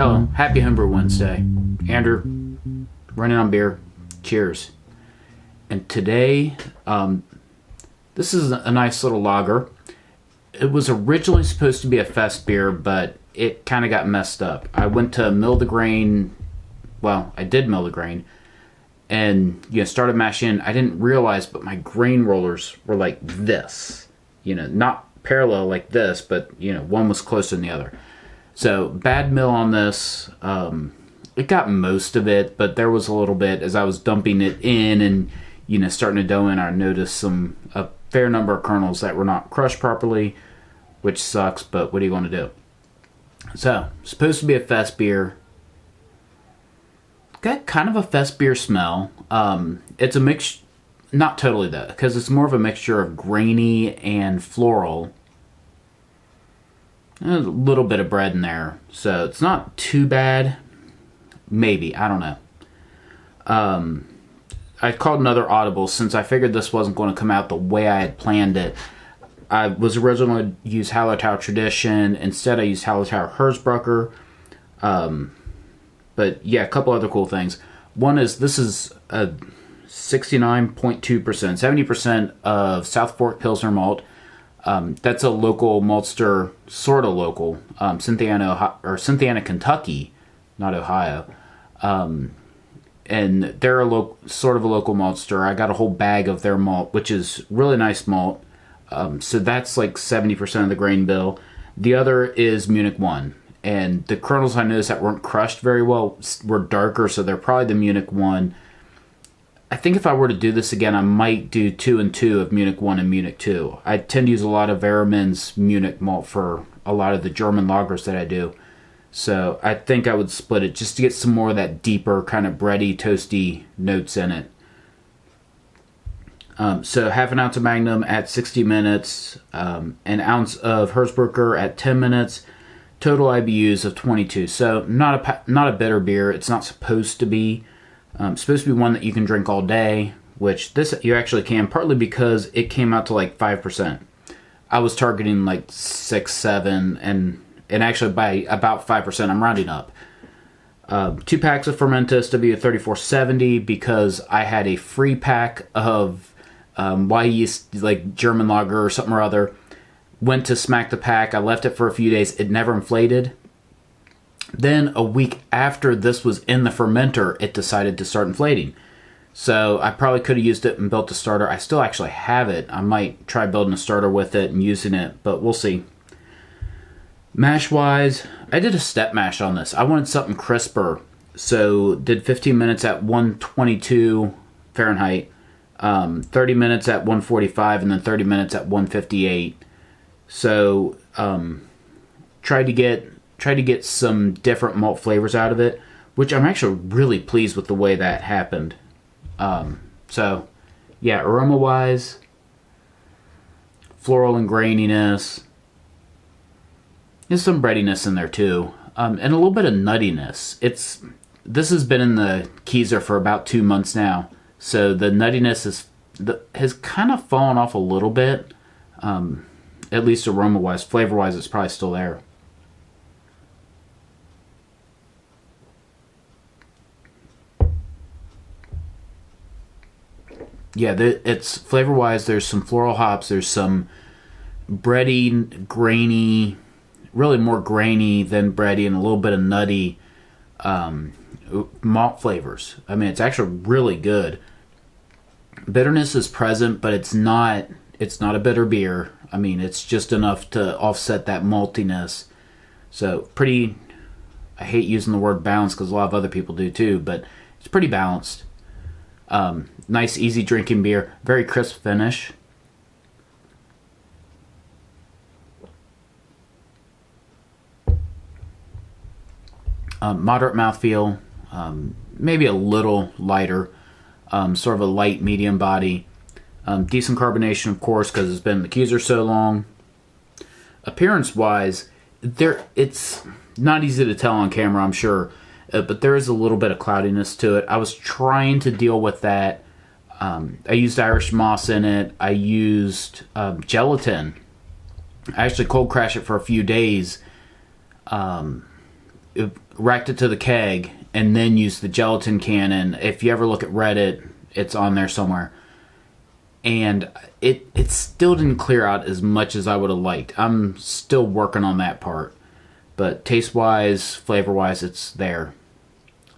Oh, happy Homebrew Wednesday. Andrew, running on beer. Cheers. And today, this is a nice little lager. It was originally supposed to be a Festbier, but it kind of got messed up. I went to mill the grain. Well, I did mill the grain. And, started mashing. I didn't realize, but my grain rollers were like this. Not parallel like this, but, one was closer than the other. So, bad mill on this. It got most of it, but there was a little bit as I was dumping it in and, starting to dough in. I noticed a fair number of kernels that were not crushed properly, which sucks, but what are you going to do? So, supposed to be a Festbier. Got kind of a Festbier smell. It's a mix, not totally though, because it's more of a mixture of grainy and floral. A little bit of bread in there, so it's not too bad. Maybe, I don't know. I called another audible since I figured this wasn't going to come out the way I had planned it. I was originally going to use Hallertau Tradition. Instead, I used Hallertau Hersbrucker. But yeah, a couple other cool things. One is this is a 69.2%, 70% of South Fork Pilsner malt. That's a local maltster, sort of local, Cynthiana, Kentucky, not Ohio. And they're sort of a local maltster. I got a whole bag of their malt, which is really nice malt. So that's like 70% of the grain bill. The other is Munich 1. And the kernels I noticed that weren't crushed very well were darker, so they're probably the Munich 1. I think if I were to do this again, I might do 2 and 2 of Munich 1 and Munich 2. I tend to use a lot of Weremann's Munich malt for a lot of the German lagers that I do. So I think I would split it just to get some more of that deeper kind of bready, toasty notes in it. So half an ounce of Magnum at 60 minutes, an ounce of Hersbrucker at 10 minutes, total IBUs of 22. So not a bitter beer. It's not supposed to be. It's supposed to be one that you can drink all day, which this you actually can, partly because it came out to like 5%. I was targeting like 6, 7, and actually by about 5%, I'm rounding up. 2 packs of Fermentis W3470 because I had a free pack of Yeast, like German lager or something or other. Went to smack the pack. I left it for a few days. It never inflated. Then a week after this was in the fermenter, it decided to start inflating. So I probably could have used it and built a starter. I still actually have it. I might try building a starter with it and using it, but we'll see. Mash-wise, I did a step mash on this. I wanted something crisper, so did 15 minutes at 122 Fahrenheit, 30 minutes at 145, and then 30 minutes at 158. So tried to get some different malt flavors out of it, which I'm actually really pleased with the way that happened. So yeah, aroma-wise, floral and graininess. There's some breadiness in there too, and a little bit of nuttiness. This has been in the Keyser for about 2 months now, so the nuttiness has kind of fallen off a little bit. At least aroma-wise. Flavor-wise, it's probably still there. Yeah, it's flavor-wise, there's some floral hops, there's some bready, grainy, really more grainy than bready, and a little bit of nutty malt flavors. I mean, it's actually really good. Bitterness is present, but it's not a bitter beer. I mean, it's just enough to offset that maltiness. So pretty, I hate using the word balanced because a lot of other people do too, but it's pretty balanced. Nice, easy drinking beer. Very crisp finish. Moderate mouthfeel. Maybe a little lighter. Sort of a light, medium body. Decent carbonation, of course, because it's been in the Keyser so long. Appearance-wise, it's not easy to tell on camera, I'm sure, but there is a little bit of cloudiness to it. I was trying to deal with that. I used Irish moss in it. I used gelatin. I actually cold crashed it for a few days racked it to the keg and then used the gelatin cannon. If you ever look at Reddit, it's on there somewhere. And it still didn't clear out as much as I would have liked. I'm still working on that part. But taste-wise, flavor-wise, it's there.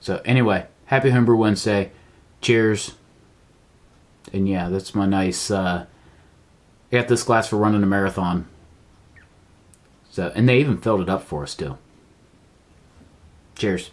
So anyway, happy Homebrew Wednesday. Cheers. And yeah, that's my nice... I got this glass for running a marathon. So, and they even filled it up for us, too. Cheers.